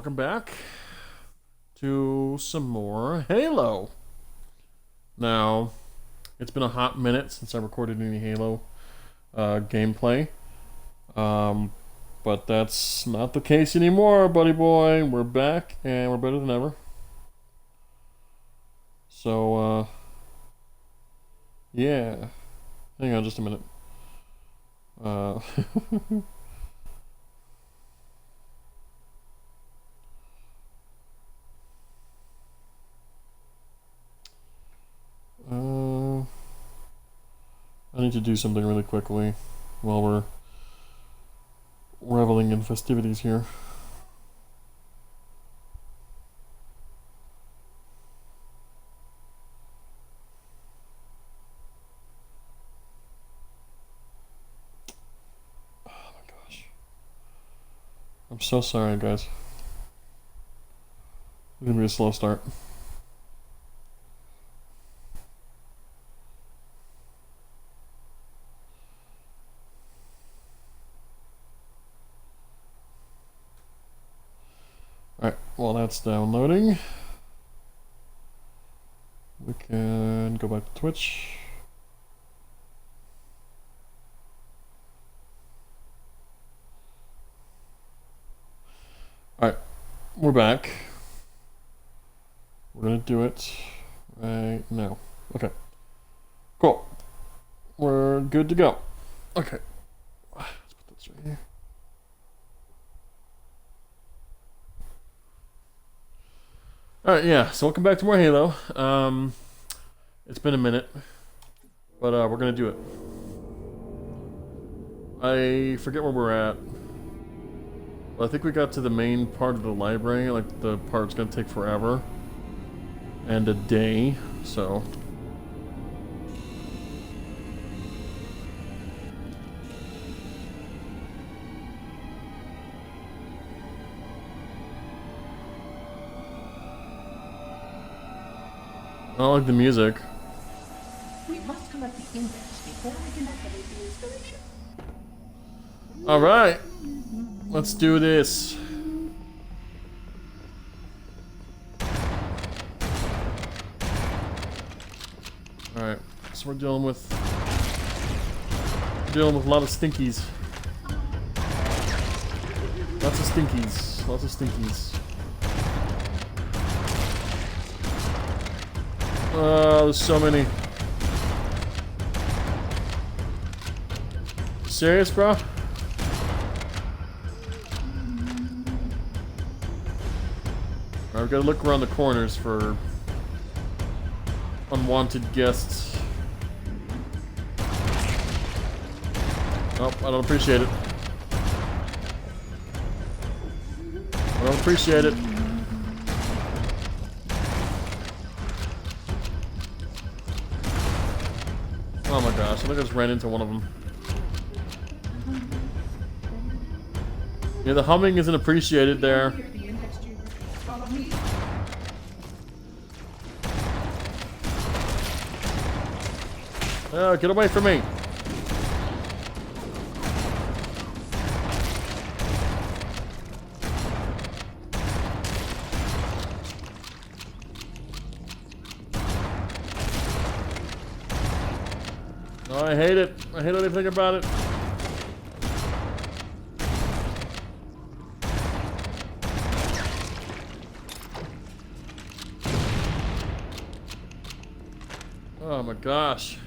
welcome back to some more Halo. Now, it's been a hot minute since I recorded any Halo gameplay, but that's not the case anymore, buddy boy. We're back and we're better than ever. So, yeah. Hang on just a minute. I need to do something really quickly while we're reveling in festivities here. Oh my gosh. I'm so sorry, guys. It's gonna be a slow start. Alright, while that's downloading, we can go back to Twitch. Alright, we're back. We're gonna do it right now. Okay, cool. We're good to go. Okay, let's put this right here. Alright, yeah, so welcome back to more Halo. It's been a minute, but we're gonna do it. I forget where we're at. Well, I think we got to the main part of the library, like the part's gonna take forever. And a day, so... I don't like the music. We must collect the index before we can activate the installation. Alright. Let's do this. Alright. So we're dealing with a lot of stinkies. Lots of stinkies. Lots of stinkies. Oh, there's so many. Serious, bro? I've got to look around the corners for unwanted guests. Oh, I don't appreciate it. I don't appreciate it. Oh my gosh, I think I just ran into one of them. Yeah, the humming isn't appreciated there. Oh, get away from me. Oh, I hate it. I hate everything about it. Oh my gosh.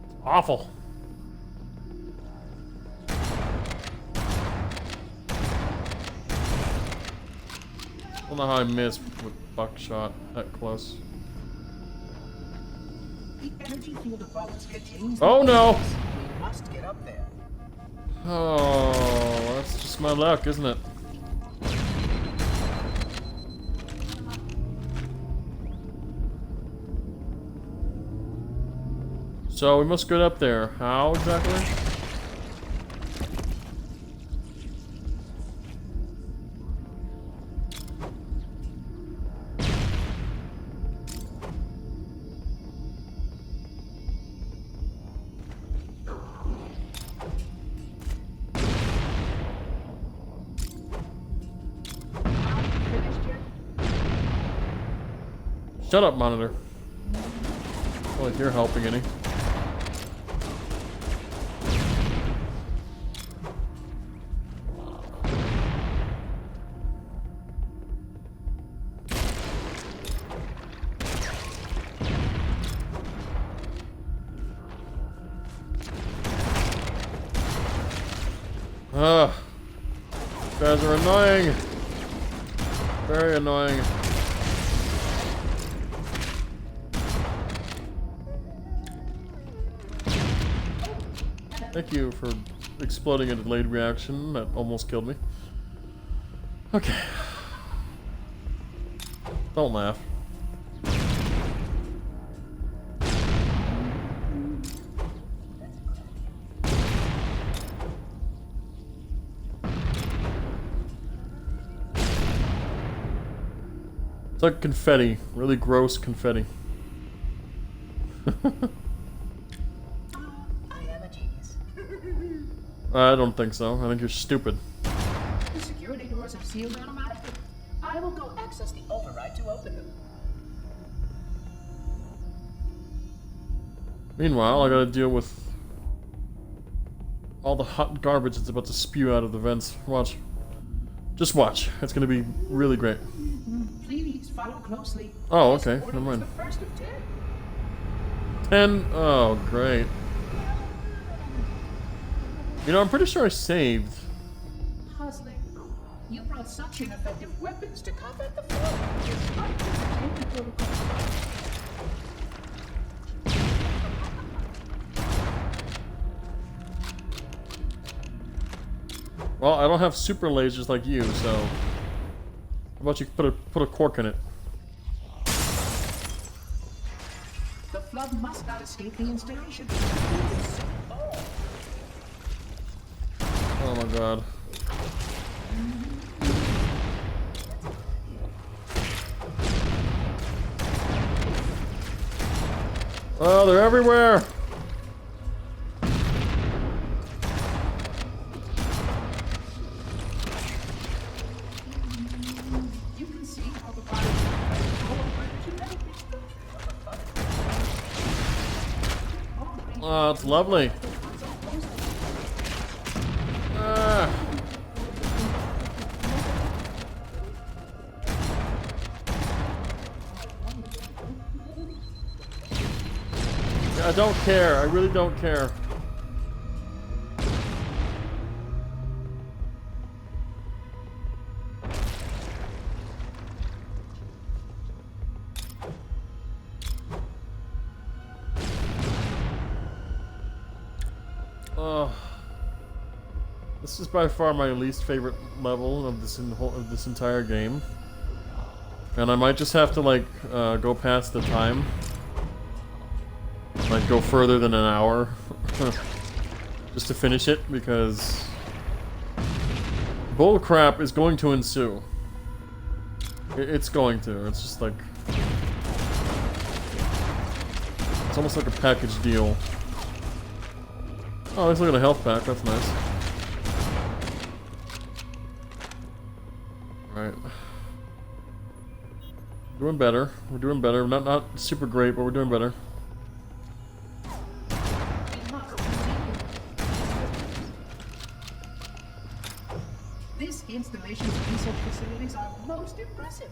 It's awful. I don't know how I missed with buckshot that close. The energy field of vaults contains. Oh no! We must get up there. Oh, that's just my luck, isn't it? So we must get up there. How exactly? Shut up, monitor. Well, if you're helping any. Ugh. You guys are annoying. Very annoying. Thank you for exploding a delayed reaction. That almost killed me. Okay. Don't laugh. It's like confetti. Really gross confetti. I don't think so. I think you're stupid. The security doors are sealed automatically. I will go access the override to open them. Meanwhile, I gotta deal with all the hot garbage that's about to spew out of the vents. Watch. Just watch. It's gonna be really great. Please follow closely. Oh, okay. Never mind. The first of 10. 10? Oh, great. You know, I'm pretty sure I saved. Puzzling. You brought such ineffective weapons to combat the flood. Despite the containment protocol. Well, I don't have super lasers like you, so how about you put a cork in it? The flood must not escape the installation. Oh my god. Oh, they're everywhere! You can see how the body Oh, it's lovely. Ah. I don't care. I really don't care. This is by far my least favorite level of this entire game, and I might just have to like go past the time, like go further than an hour, just to finish it, because bull crap is going to ensue. It's going to. It's just like it's almost like a package deal. Oh, let's look at a health pack. That's nice. Alright. Doing better. We're doing better. Not super great, but we're doing better. This installation's research facilities are most impressive.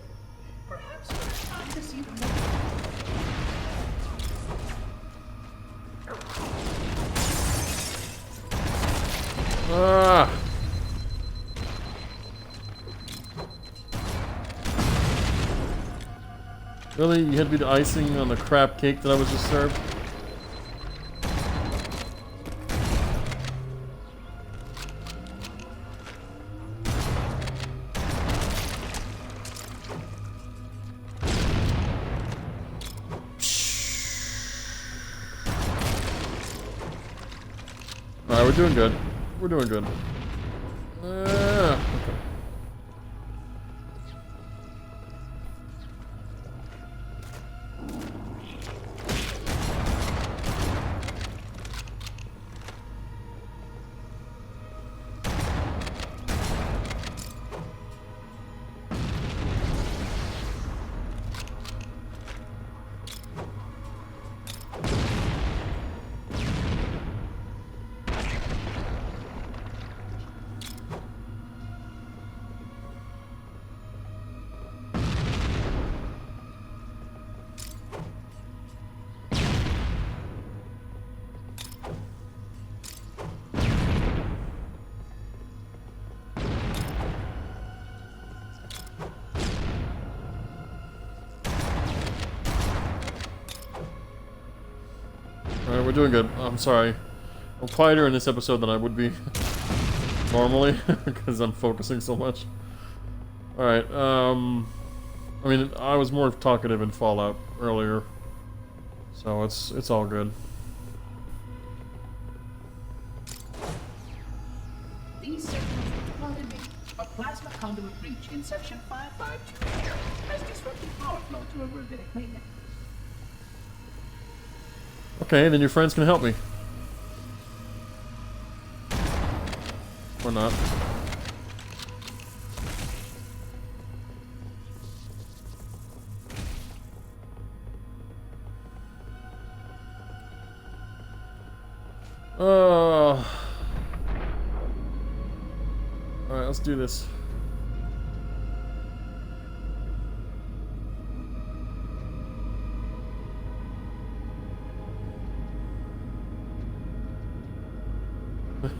Perhaps it's time to see them. Ah! Really? You had to be the icing on the crap cake that I was just served? Alright, we're doing good. We're doing good. Okay. we're doing good. I'm sorry. I'm quieter in this episode than I would be normally because I'm focusing so much. Alright, I mean, I was more talkative in Fallout earlier, so it's all good. These signals pardon me. A plasma conduit breach in section 552 has disrupted power flow to a rabbinic mainnet. Okay, then your friends can help me. Or not. Alright, let's do this.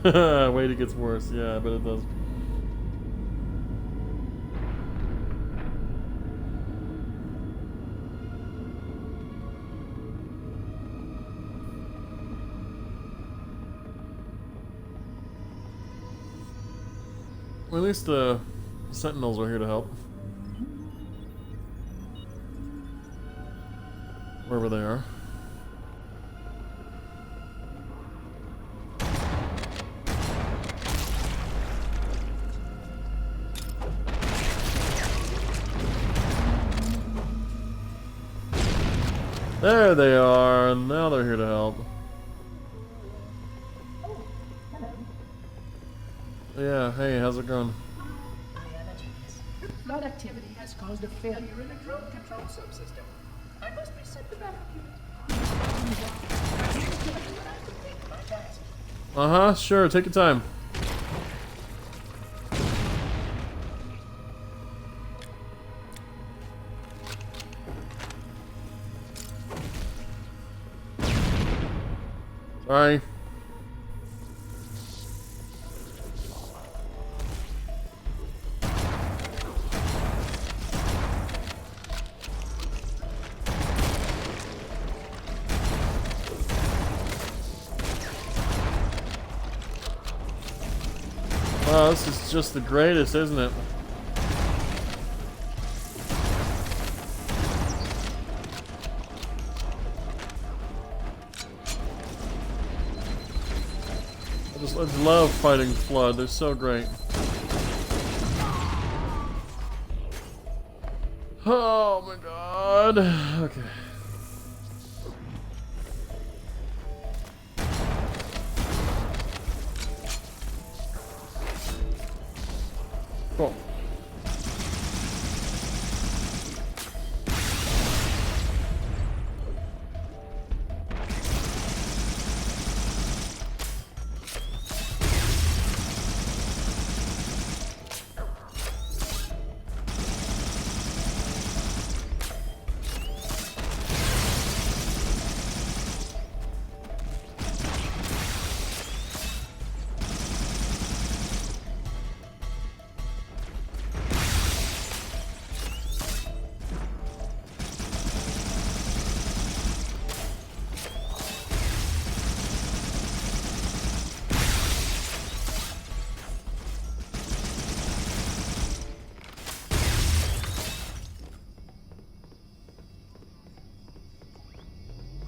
Wait, it gets worse. Yeah, I bet it does. Well, at least the sentinels are here to help. Wherever they are. There they are, and now they're here to help. Oh, hello. Yeah, hey, how's it going? I am a genius. Flood activity has caused a failure in the drone control subsystem. I must reset the backup unit. Uh-huh, sure, take your time. Sorry. Wow, this is just the greatest, isn't it? I just love fighting Flood. They're so great. Oh my god. Okay. Cool.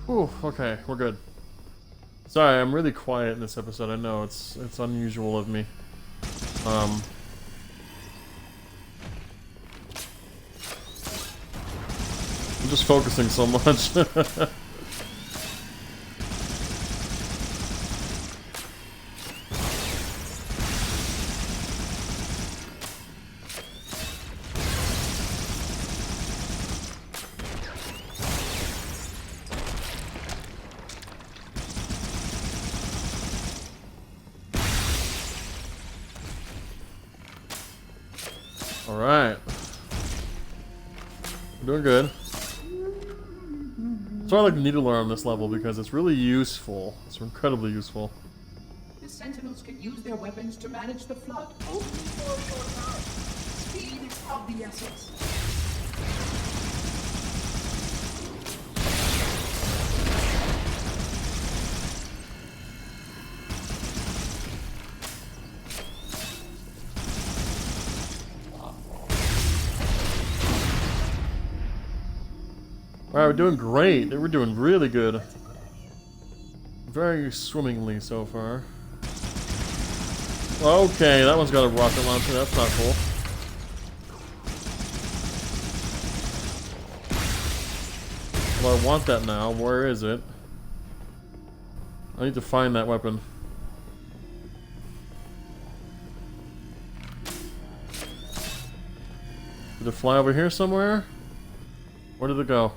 Whew, okay, we're good. Sorry, I'm really quiet in this episode. I know it's unusual of me. I'm just focusing so much. Alright. Doing good. So I like Needler on this level because it's really useful. It's incredibly useful. The Sentinels can use their weapons to manage the flood only for a short time. Speed is of the essence. Alright, we're doing great. We're doing really good. Very swimmingly so far. Okay, that one's got a rocket launcher. That's not cool. Well, I want that now. Where is it? I need to find that weapon. Did it fly over here somewhere? Where did it go?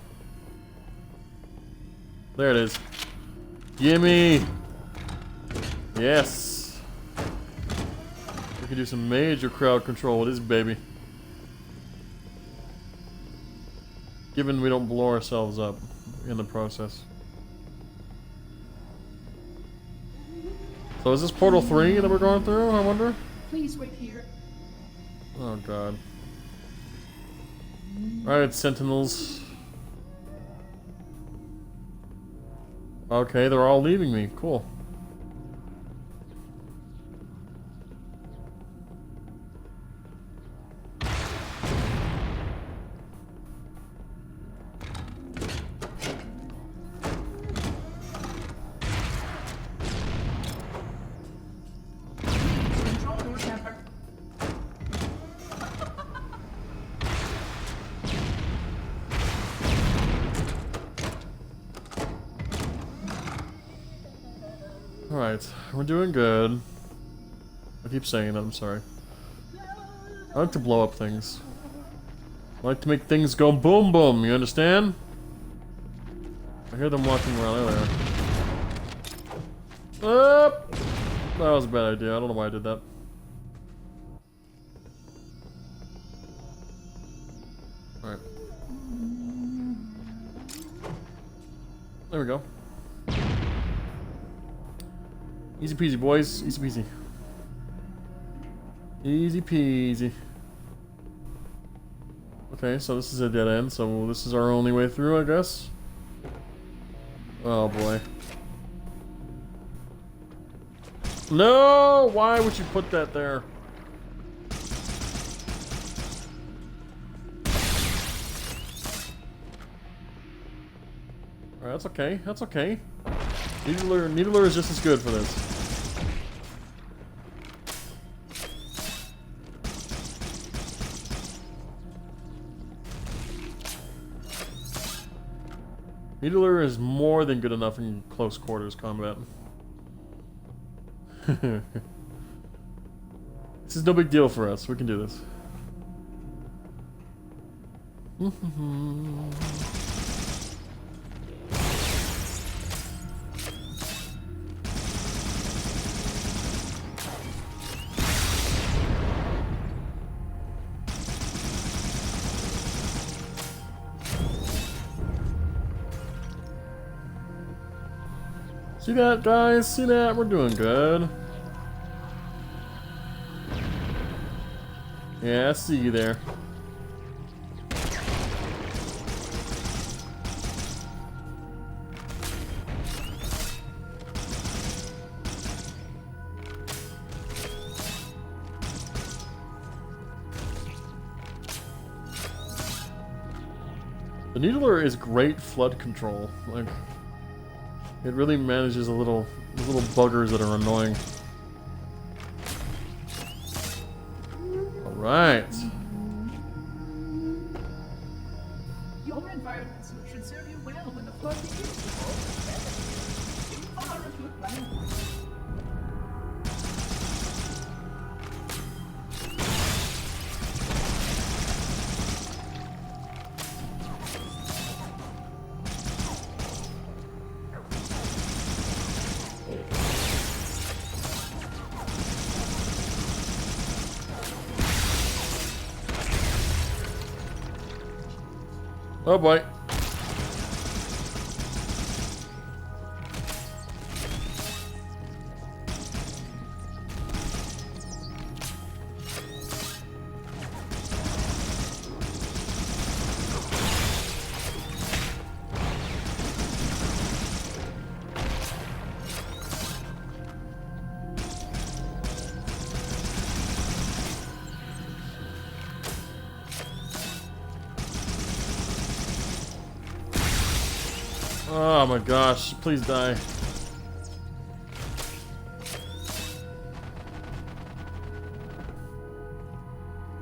There it is. Gimme! Yes! We can do some major crowd control with this baby. Given we don't blow ourselves up in the process. So is this Portal 3 that we're going through, I wonder? Please wait here. Oh god. Alright, Sentinels. Okay, they're all leaving me. Cool. Control your temper. Alright, we're doing good. I keep saying that, I'm sorry. I like to blow up things. I like to make things go boom boom, you understand? I hear them walking around there. Up! That was a bad idea, I don't know why I did that. Alright. There we go. Easy peasy, boys. Easy peasy. Easy peasy. Okay, so this is a dead end, so this is our only way through, I guess. Oh boy. No! Why would you put that there? Alright, that's okay. That's okay. Needler is just as good for this. Needler is more than good enough in close quarters combat. This is no big deal for us. We can do this. See that, guys? See that? We're doing good. Yeah, I see you there. The Needler is great flood control. Like, it really manages the little buggers that are annoying. All right. Your environment should serve you well when the flood begins. You are a good man. Oh boy. Oh my gosh, please die.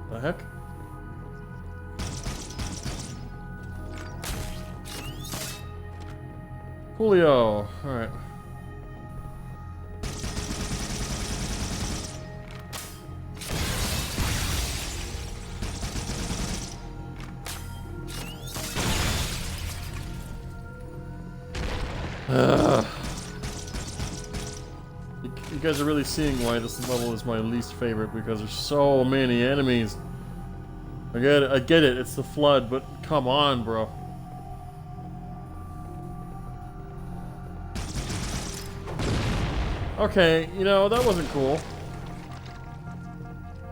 The heck? Julio, alright. You guys are really seeing why this level is my least favorite, because there's so many enemies. I get it, it's the flood, but come on, bro. Okay, you know, that wasn't cool.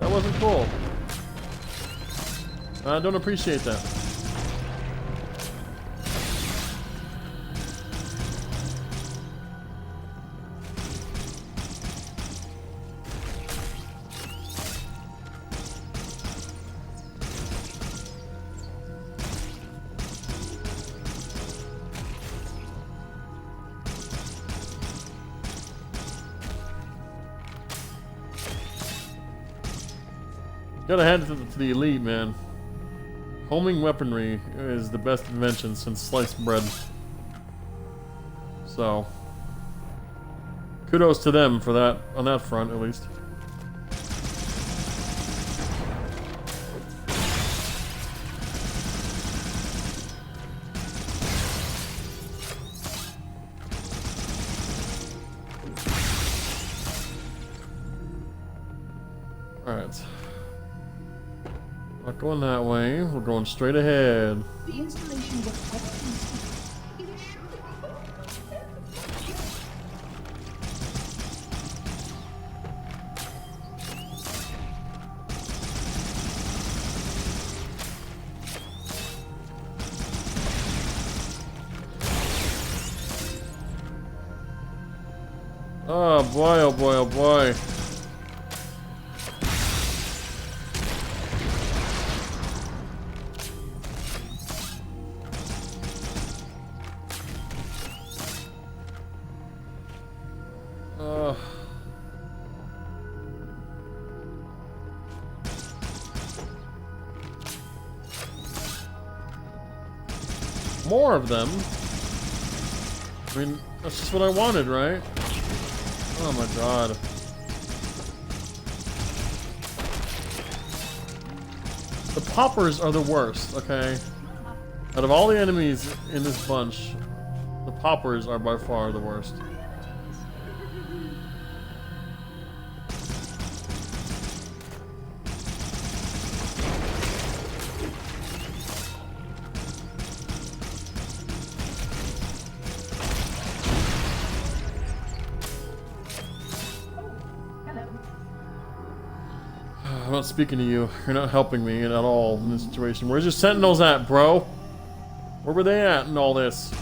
That wasn't cool. I don't appreciate that. Gotta hand it to the elite, man. Homing weaponry is the best invention since sliced bread. So, kudos to them for that, on that front at least. Alright. Not going that way, we're going straight ahead. The installation was quite easy. It is surely Oh boy, oh boy, oh boy. More of them. I mean, that's just what I wanted, right? Oh my god. The poppers are the worst, okay? Out of all the enemies in this bunch, the poppers are by far the worst. I'm not speaking to you. You're not helping me at all in this situation. Where's your sentinels at, bro? Where were they at in all this?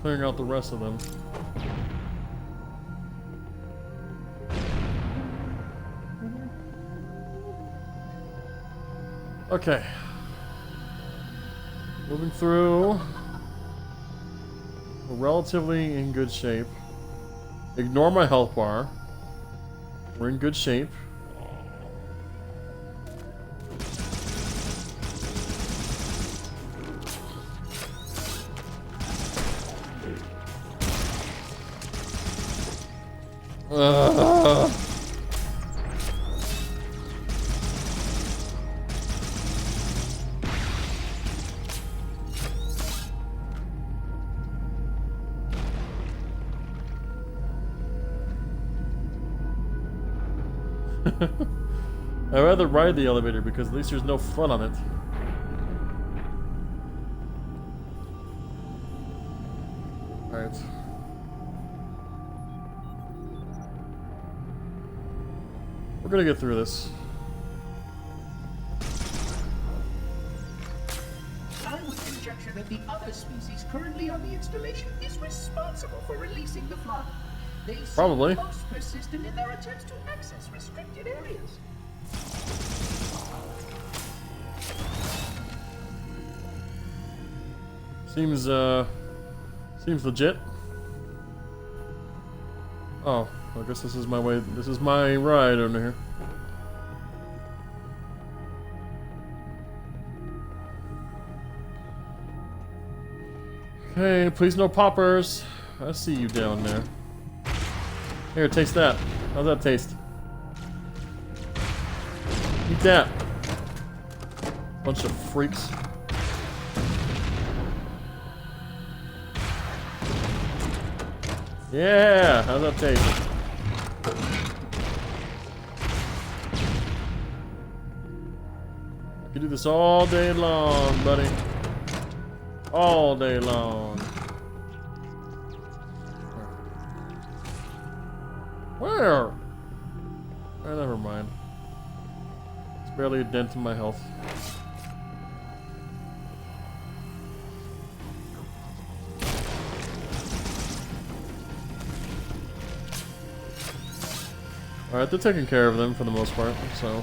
Clearing out the rest of them. Okay. Moving through. We're relatively in good shape. Ignore my health bar. We're in good shape. I'd rather ride the elevator because at least there's no fun on it. Alright. We're gonna get through this. I would conjecture that the other species currently on the installation is responsible for releasing the flood. They seem Probably. most persistent in their attempts to access restricted areas. Seems legit. Oh, I guess this is my way. This is my ride over here. Okay, please no poppers. I see you down there. Here, taste that. How's that taste? Eat that. Bunch of freaks. Yeah, how's that taste? I can do this all day long, buddy. All day long. Where? Oh, never mind. It's barely a dent in my health. Alright, they're taking care of them for the most part, so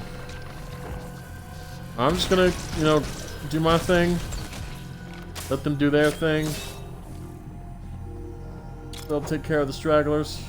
I'm just gonna, you know, do my thing. Let them do their thing. They'll take care of the stragglers.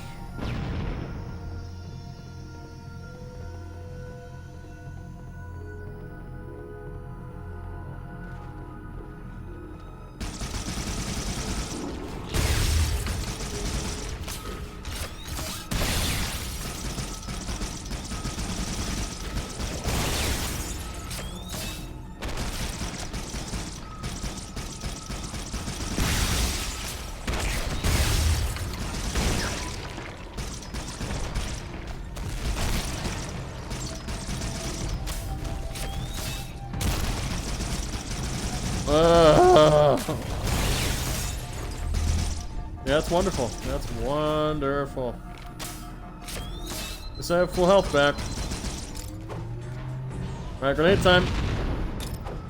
Yeah, that's wonderful. That's wonderful. Guess I have full health back. Alright, grenade time.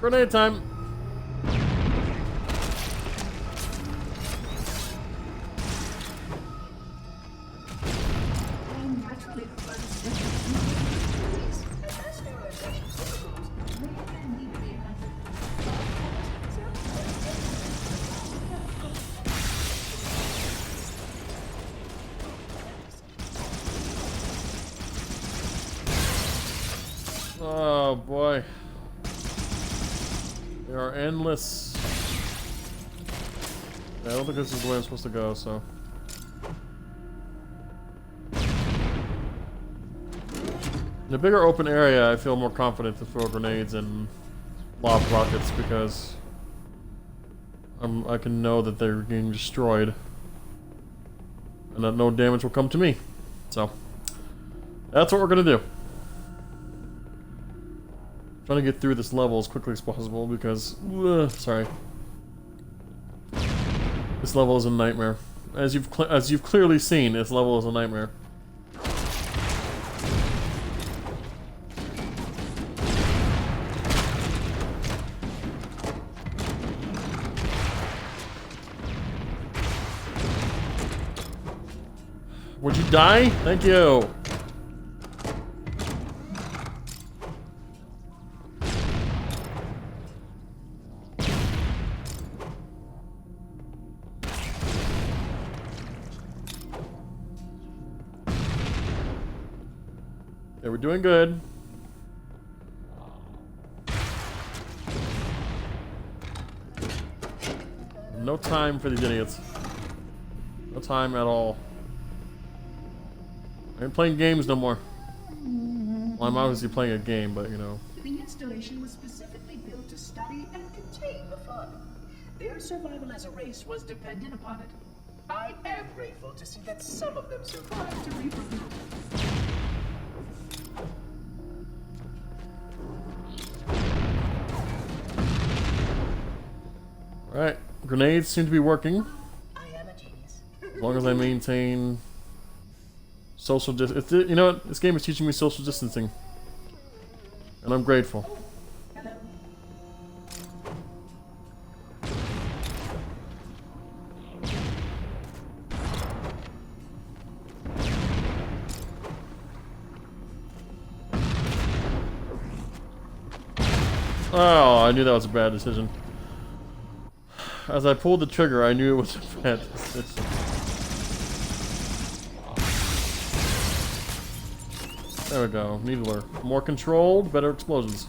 Grenade time. Oh boy. They are endless. Yeah, I don't think this is the way I'm supposed to go, so. In a bigger open area, I feel more confident to throw grenades and lob rockets because I can know that they're getting destroyed and that no damage will come to me. So, that's what we're gonna do. Trying to get through this level as quickly as possible because, sorry, this level is a nightmare. As you've clearly seen, this level is a nightmare. Would you die? Thank you. Yeah, we're doing good. No time for these idiots. No time at all. I ain't playing games no more. Well, I'm obviously playing a game, but you know. The installation was specifically built to study and contain the flood. Their survival as a race was dependent upon it. I am grateful to see that some of them survived to reproduce. Alright, grenades seem to be working. I am a genius. As long as I maintain Social you know what? This game is teaching me social distancing. And I'm grateful. Hello. Oh, I knew that was a bad decision. As I pulled the trigger, I knew it was a bad decision. There we go, Needler. More controlled, better explosions.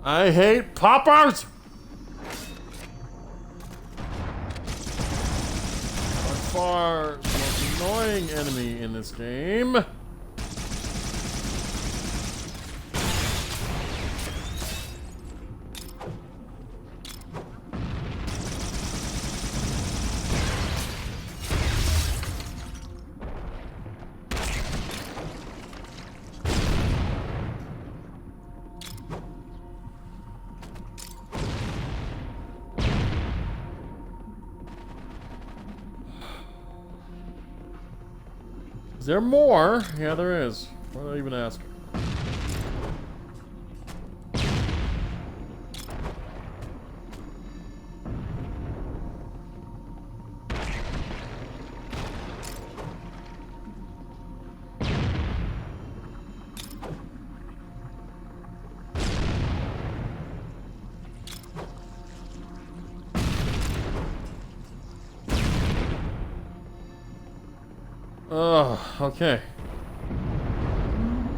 I hate poppers! By far the most annoying enemy in this game. Is there more? Yeah, there is. Why did I even ask? Oh, okay.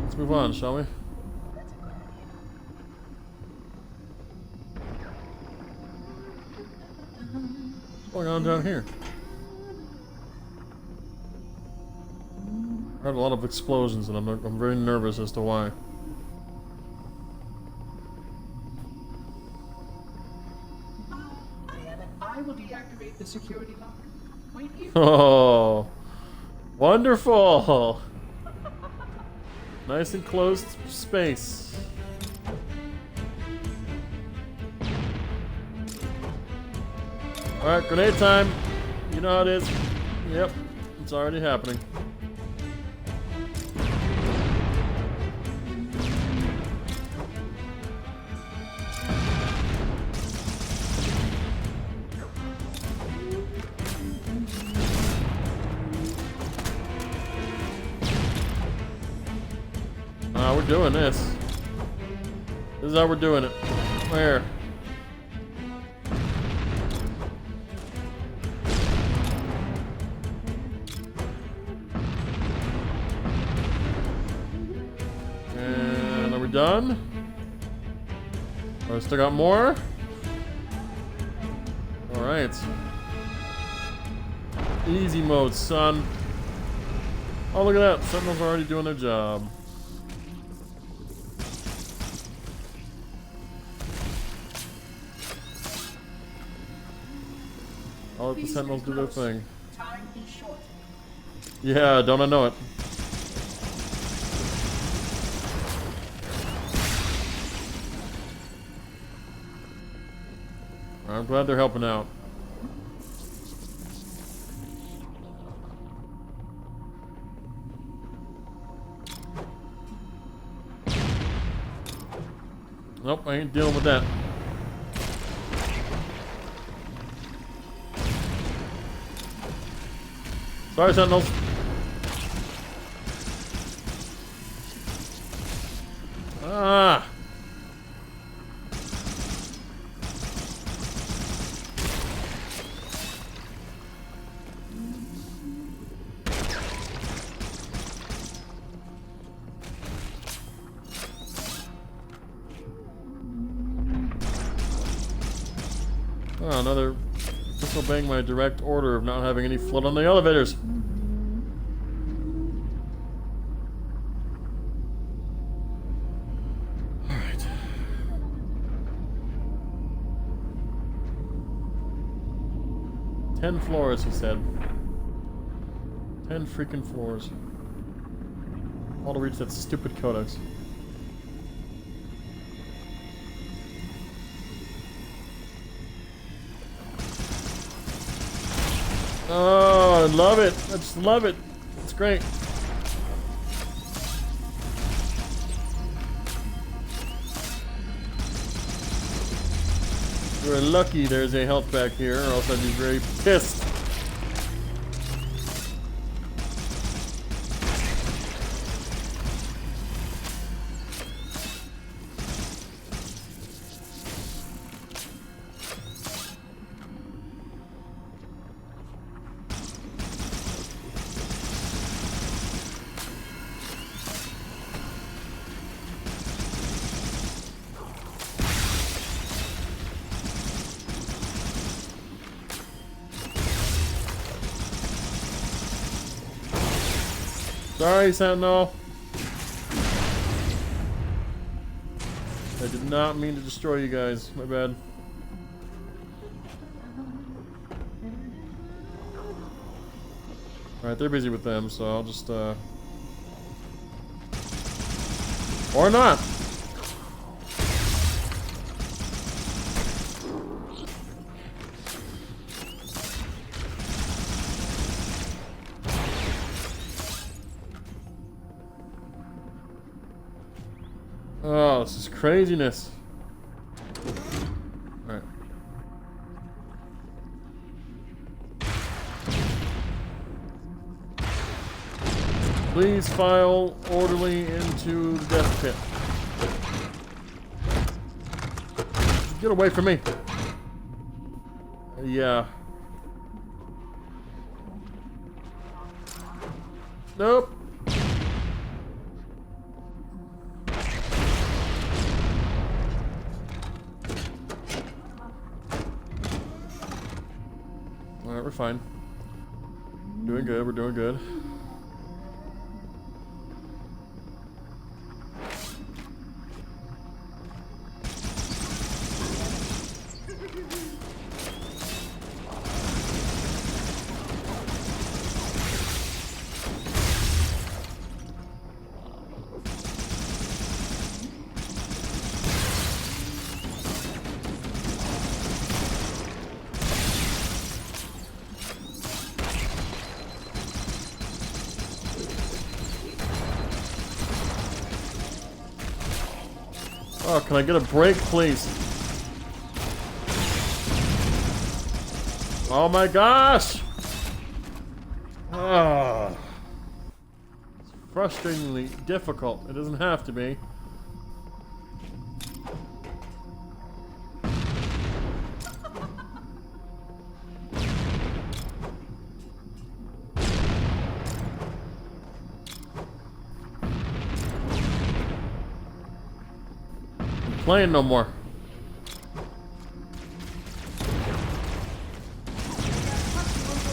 Let's move on, shall we? What's going on down here? I heard a lot of explosions, and I'm very nervous as to why. I will deactivate the security lock. Wait here. Oh, wonderful! Nice enclosed space. Alright, grenade time. You know how it is. Yep, it's already happening. We're doing this. This is how we're doing it. Where? And are we done? Oh, I still got more? Alright. Easy mode, son. Oh, look at that. Sentinels are already doing their job. I'll let the Sentinels do their thing. Time is short. Yeah, don't I know it. I'm glad they're helping out. Nope, I ain't dealing with that. Sorry, Sentinels. Ah! Oh, another disobeying my direct order of not having any flood on the elevators. 10 floors, he said. 10 freaking floors. All to reach that stupid codex. Oh, I love it. I just love it. It's great. We're lucky there's a health pack here, or else I'd be very pissed. Sorry, Sentinel. I did not mean to destroy you guys. My bad. Alright, they're busy with them, so I'll just, or not! Oh, this is craziness. Alright. Please file orderly into the death pit. Get away from me. Yeah. Nope. Alright, we're fine. Doing good, we're doing good. Oh, can I get a break, please? Oh my gosh! Ah, it's frustratingly difficult. It doesn't have to be. Playing no more.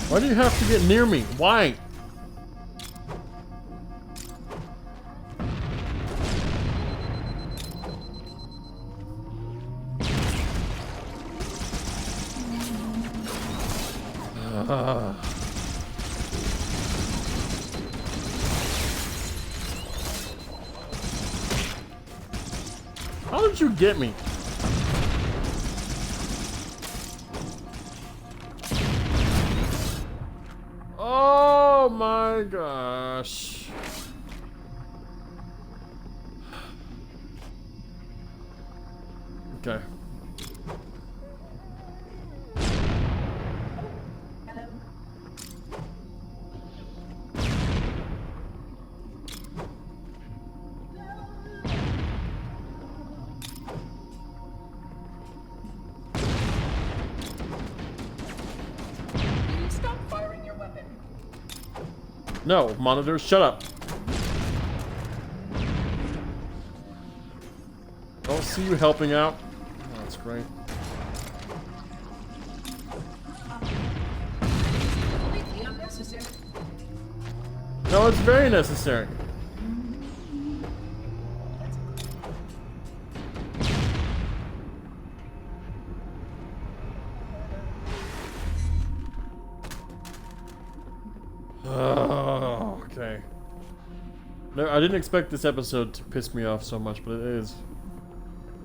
Why do you have to get near me? Why? How did you get me? Oh my gosh. Okay. No, monitors, shut up. Don't see you helping out. Oh, that's great. No, it's very necessary. Okay. No, I didn't expect this episode to piss me off so much, but it is. It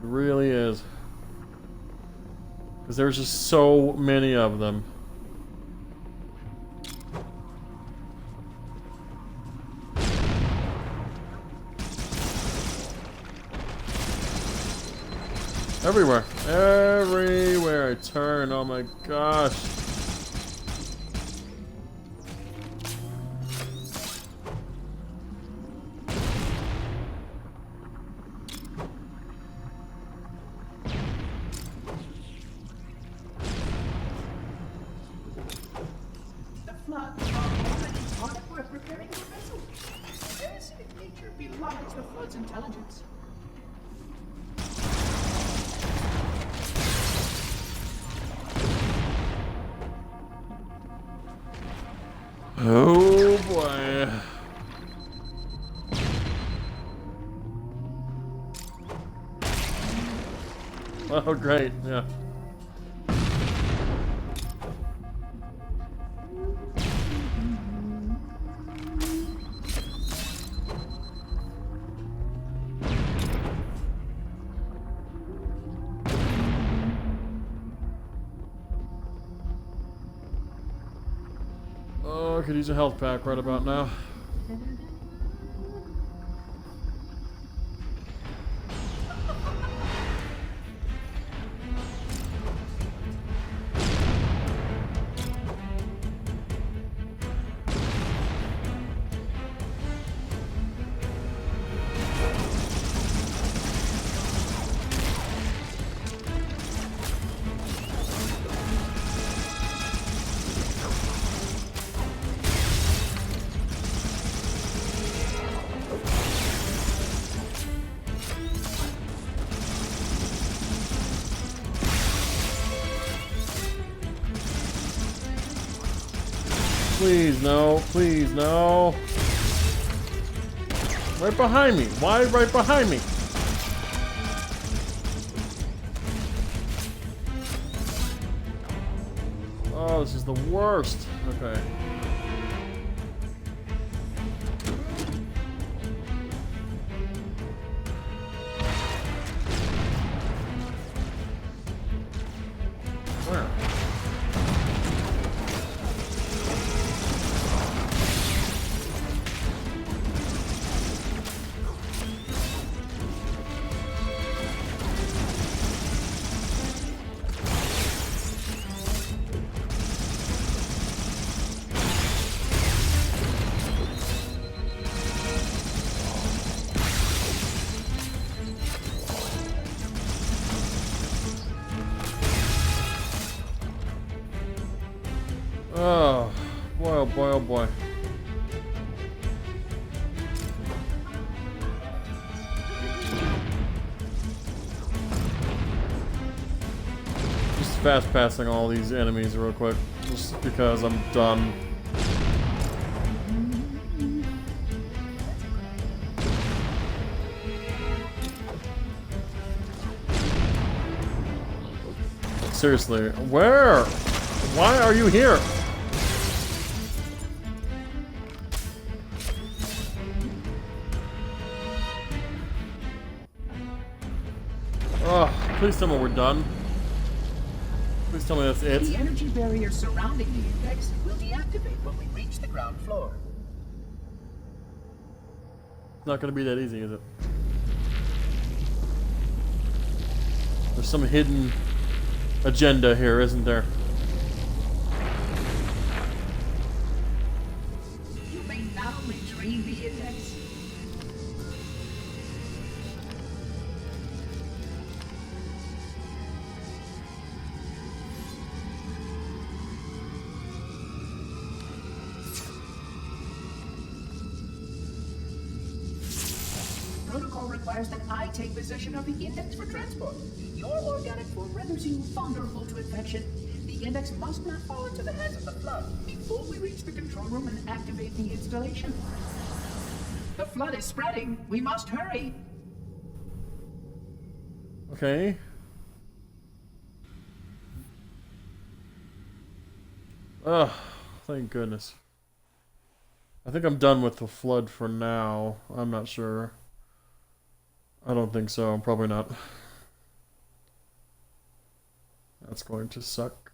really is. Because there's just so many of them. Everywhere. Everywhere I turn. Oh my gosh. The Flood are already hard at work repairing your vessel. Their acidic nature belies the Flood's intelligence. Oh boy. Oh great, yeah. Oh, I could use a health pack right about now. Please, no. Please, no. Right behind me. Why right behind me? Oh, this is the worst. Okay. Where? Oh, boy, oh boy, oh boy. Just fast passing all these enemies real quick, just because I'm done. Seriously, where? Why are you here? Oh, please tell me we're done. Please tell me that's it. The energy barrier surrounding the index will deactivate when we reach the ground floor. It's not gonna be that easy, is it? There's some hidden agenda here, isn't there? You may now retrieve the index. Protocol requires that I take possession of the index for transport. Your organic form renders you vulnerable to infection. The index must not fall into the hands of the Flood before we reach the control room and activate the installation. The Flood is spreading. We must hurry. Okay. Oh, thank goodness. I think I'm done with the flood for now. I'm not sure. I don't think so. Probably not. That's going to suck.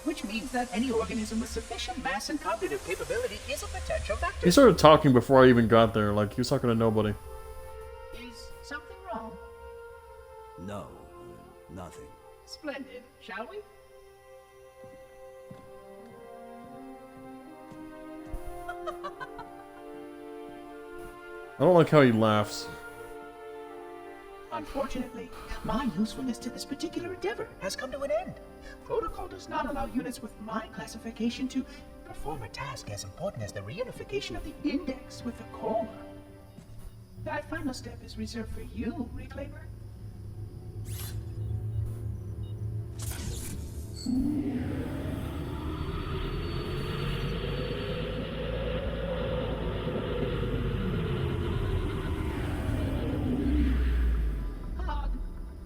Which means that any organism with sufficient mass and cognitive capability is a potential vector. He started talking before I even got there. Like, he was talking to nobody. Is something wrong? No, nothing. Splendid, shall we? I don't like how he laughs. Unfortunately, my usefulness to this particular endeavor has come to an end. Protocol does not allow units with my classification to perform a task as important as the reunification of the index with the core. That final step is reserved for you, Reclaimer.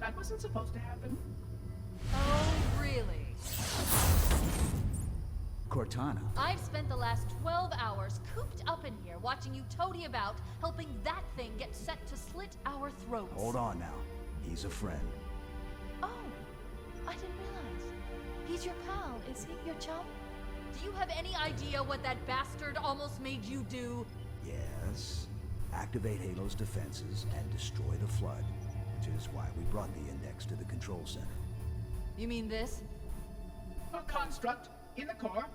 That wasn't supposed to happen. Oh, really? Cortana. I've spent the last 12 hours cooped up in here watching you toady about, helping that thing get set to slit our throats. Hold on now. He's a friend. Oh, I didn't realize. He's your pal, is he? Your chum? Do you have any idea what that bastard almost made you do? Yes. Activate Halo's defenses and destroy the flood, which is why we brought the index to the control center. You mean this? A construct in the core?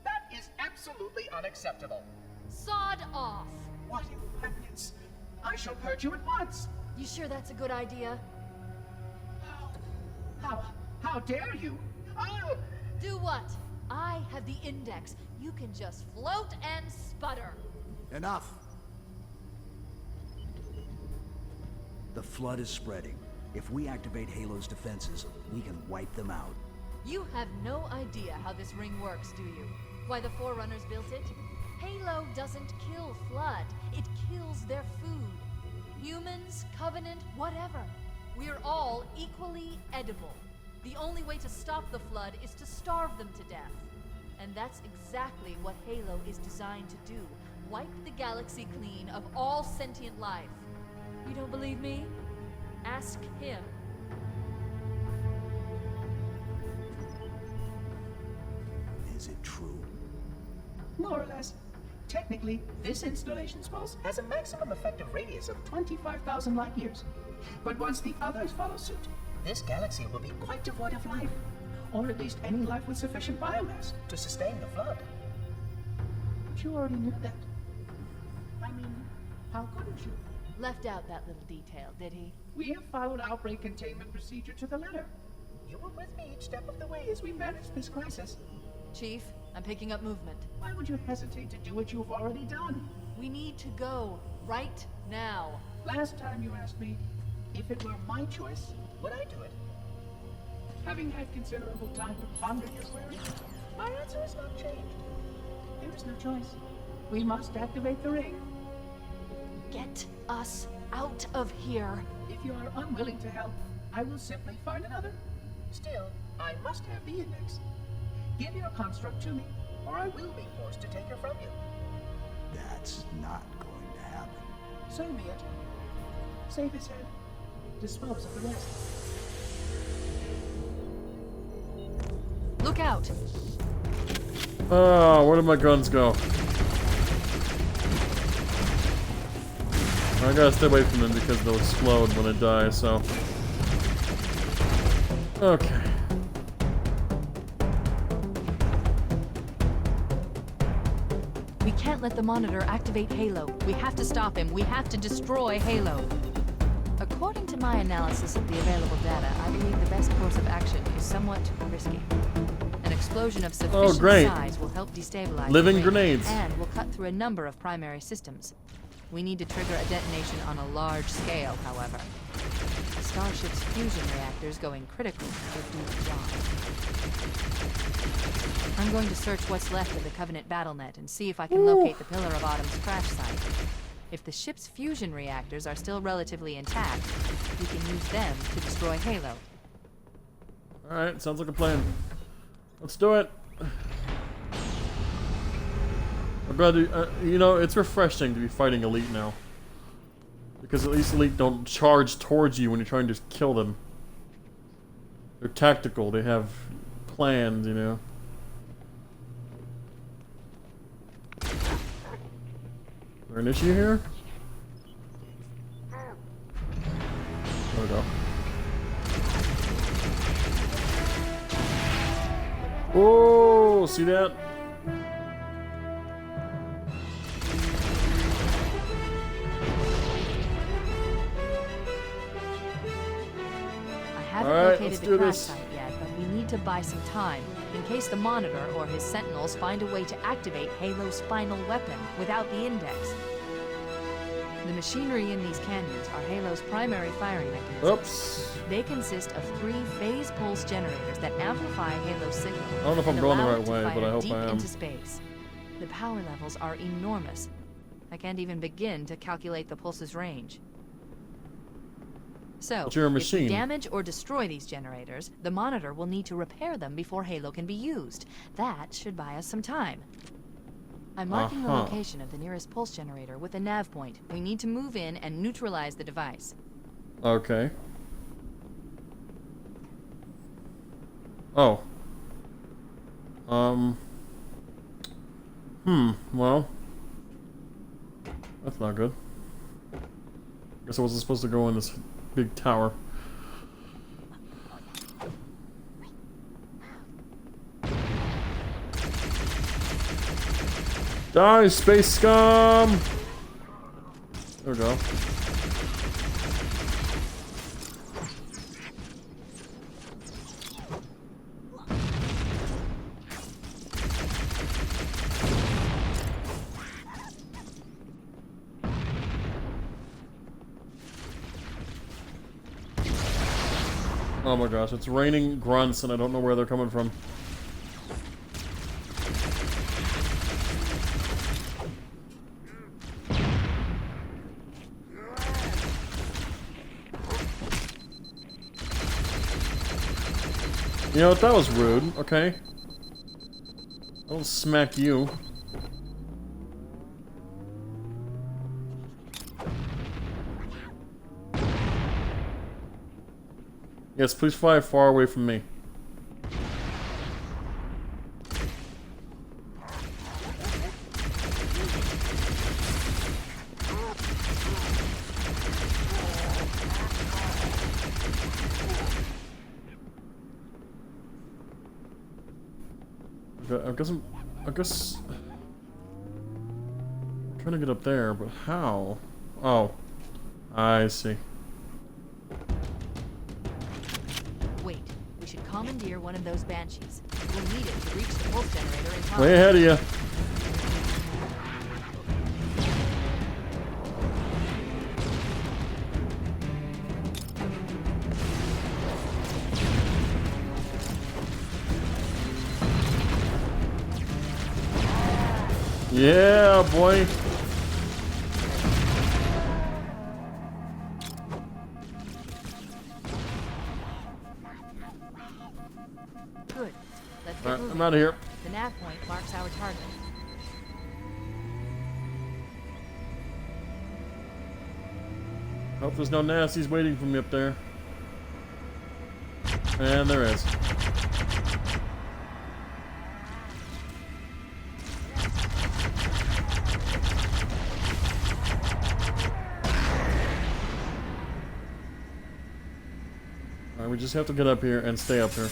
That is absolutely unacceptable. Sod off! What impertinence! I shall purge you at once! You sure that's a good idea? How dare you? Oh! Do what? I have the index. You can just float and sputter. Enough! The flood is spreading. If we activate Halo's defenses, we can wipe them out. You have no idea how this ring works, do you? Why the Forerunners built it? Halo doesn't kill Flood. It kills their food. Humans, Covenant, whatever. We're all equally edible. The only way to stop the Flood is to starve them to death. And that's exactly what Halo is designed to do. Wipe the galaxy clean of all sentient life. You don't believe me? Ask him. Is it true? More or less. Technically, this installation's pulse has a maximum effective radius of 25,000 light years. But once the others follow suit, this galaxy will be quite devoid of life. Or at least any life with sufficient biomass to sustain the flood. But you already knew that. I mean, how couldn't you? Left out that little detail, did he? We have followed outbreak containment procedure to the letter. You were with me each step of the way as we managed this crisis. Chief, I'm picking up movement. Why would you hesitate to do what you've already done? We need to go right now. Last time you asked me, if it were my choice, would I do it? Having had considerable time to ponder your query, my answer has not changed. There is no choice. We must activate the ring. Get us out of here. If you are unwilling to help, I will simply find another. Still, I must have the index. Give your construct to me, or I will be forced to take her from you. That's not going to happen. So be it. Save his head. Dispose of the rest. Look out! Oh, where did my guns go? I gotta stay away from them because they'll explode when I die, so... Okay. We can't let the monitor activate Halo. We have to stop him. We have to destroy Halo. According to my analysis of the available data, I believe the best course of action is somewhat risky. An explosion of sufficient size will help destabilize living the ring grenades and will cut through a number of primary systems. We need to trigger a detonation on a large scale, however. Starship's fusion reactors going critical would do the job. I'm going to search what's left of the Covenant BattleNet and see if I can locate the Pillar of Autumn's crash site. If the ship's fusion reactors are still relatively intact, we can use them to destroy Halo. Alright, sounds like a plan. Let's do it. I'm glad to, you know, it's refreshing to be fighting Elite now. Because at least Elite don't charge towards you when you're trying to kill them. They're tactical, they have plans, you know. Is there an issue here? There we go. Oh, see that? I haven't Alright, located let's the do crash this. site yet, but we need to buy some time in case the Monitor or his Sentinels find a way to activate Halo's final weapon without the Index. The machinery in these canyons are Halo's primary firing mechanism. Oops. They consist of 3 phase pulse generators that amplify Halo's signal. I don't know if I'm and going the allow right it to way, but fire I hope deep I am. into space. The power levels are enormous. I can't even begin to calculate the pulse's range. So, But you're a if we machine. damage or destroy these generators, the Monitor will need to repair them before Halo can be used. That should buy us some time. I'm marking the location of the nearest pulse generator with a nav point. We need to move in and neutralize the device. Okay. Oh. Well. That's not good. Guess I wasn't supposed to go in this big tower. Die, space scum! There we go. Oh my gosh, it's raining grunts and I don't know where they're coming from. You know what, that was rude, okay? I'll smack you. Yes, please fly far away from me. I guess I'm trying to get up there, but how? Oh, I see. Wait, we should commandeer one of those Banshees. We'll need it to reach the pulse generator in time. Way ahead of you. Yeah, boy. Good. Let's get Alright, moving. I'm out of here. The nav point marks our target. Hope there's no nasties waiting for me up there. And there is. Alright, we just have to get up here and stay up here.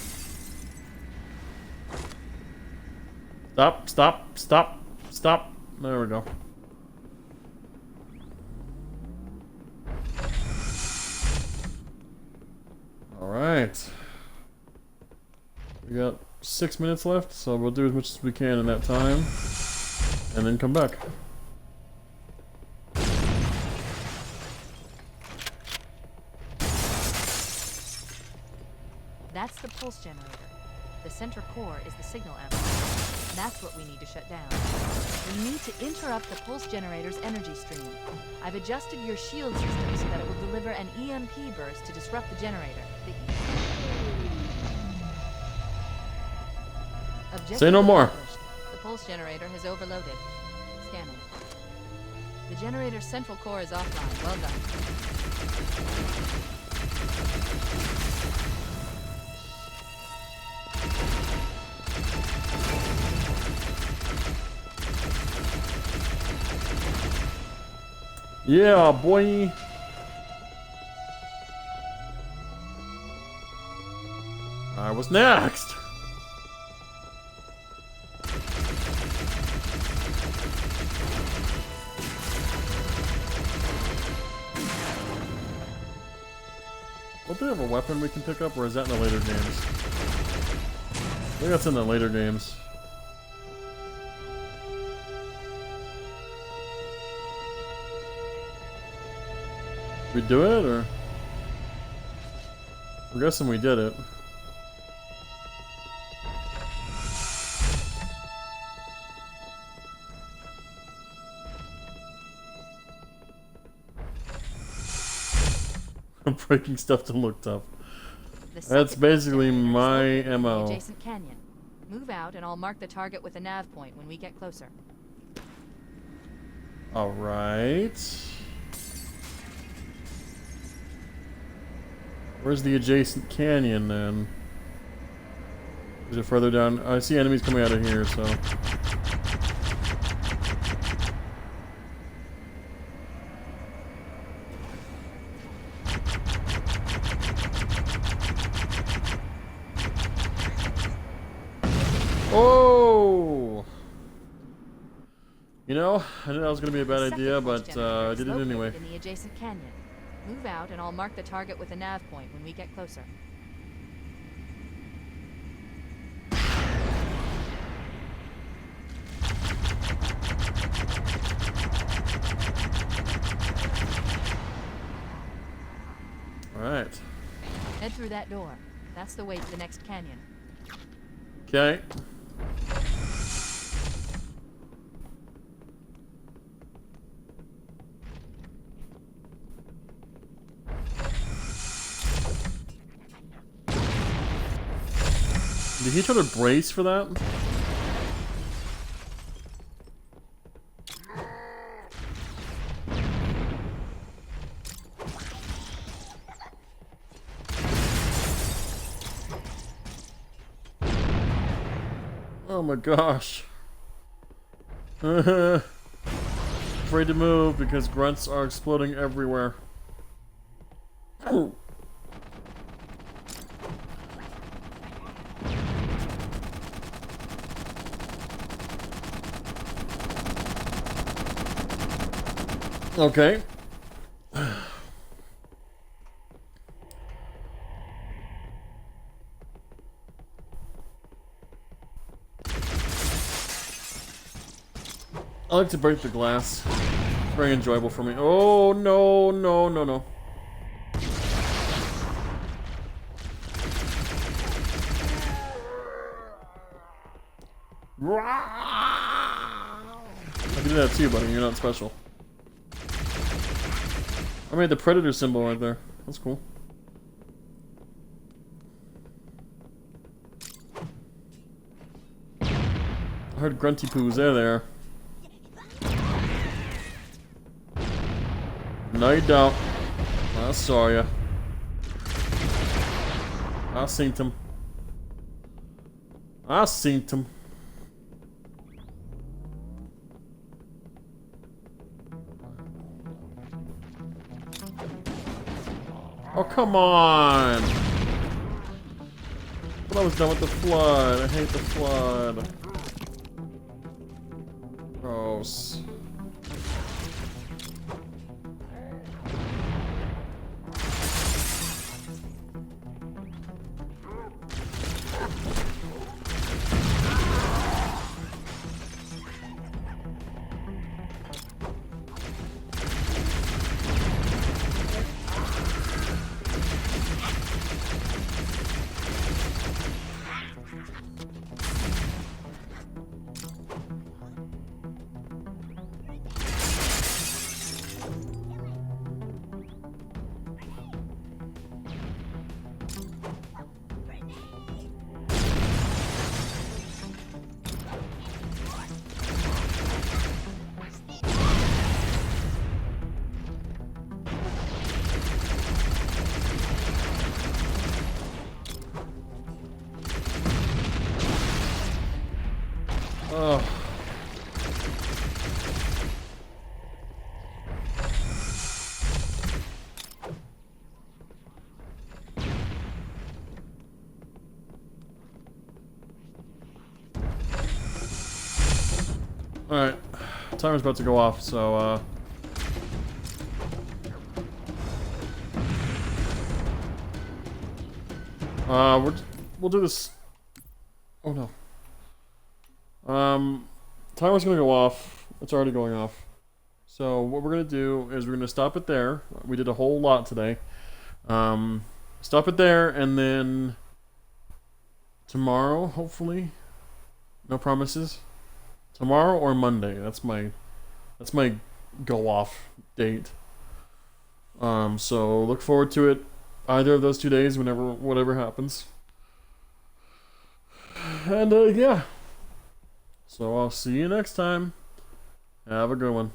Stop, stop, stop, stop. There we go. Alright. We got 6 minutes left, so we'll do as much as we can in that time. And then come back. That's the pulse generator. The center core is the signal amplifier. That's what we need to shut down. We need to interrupt the pulse generator's energy stream. I've adjusted your shield system so that it will deliver an EMP burst to disrupt the generator. Say no more. The pulse generator has overloaded. scanning. The generator's central core is offline. Well done. Yeah, boy. What's next? Don't they have a weapon we can pick up, or is that in the later games? I think that's in the later games. We do it, or? I'm guessing we did it. Breaking stuff to look tough. That's basically my MO. Adjacent canyon. Move out, and I'll mark the target with a nav point when we get closer. All right. Where's the adjacent canyon then? Is it further down? I see enemies coming out of here, so. Oh! You know, I knew that was going to be a bad idea, but I did it anyway. In the adjacent canyon. Move out, and I'll mark the target with a nav point when we get closer. Alright. Head through that door. That's the way to the next canyon. Okay. Did he try to brace for that? Oh my gosh. Afraid to move because grunts are exploding everywhere. Okay. I like to break the glass. It's very enjoyable for me. Oh no, no, no, no. I can do that too, buddy. You're not special. I made the predator symbol right there. That's cool. I heard grunty poos. There. No, you don't. I saw ya. I seen him. I seen him. Oh, come on! But I was done with the flood. I hate the flood. Gross. Ugh. Alright, timer's about to go off, so, we'll do this. Oh no. Timer's gonna go off. It's already going off. So what we're gonna do is we're gonna stop it there. We did a whole lot today. Stop it there, and then tomorrow, hopefully. No promises. Tomorrow or Monday. That's my go off date. So look forward to it either of those 2 days, whatever happens. And yeah. So I'll see you next time. Have a good one.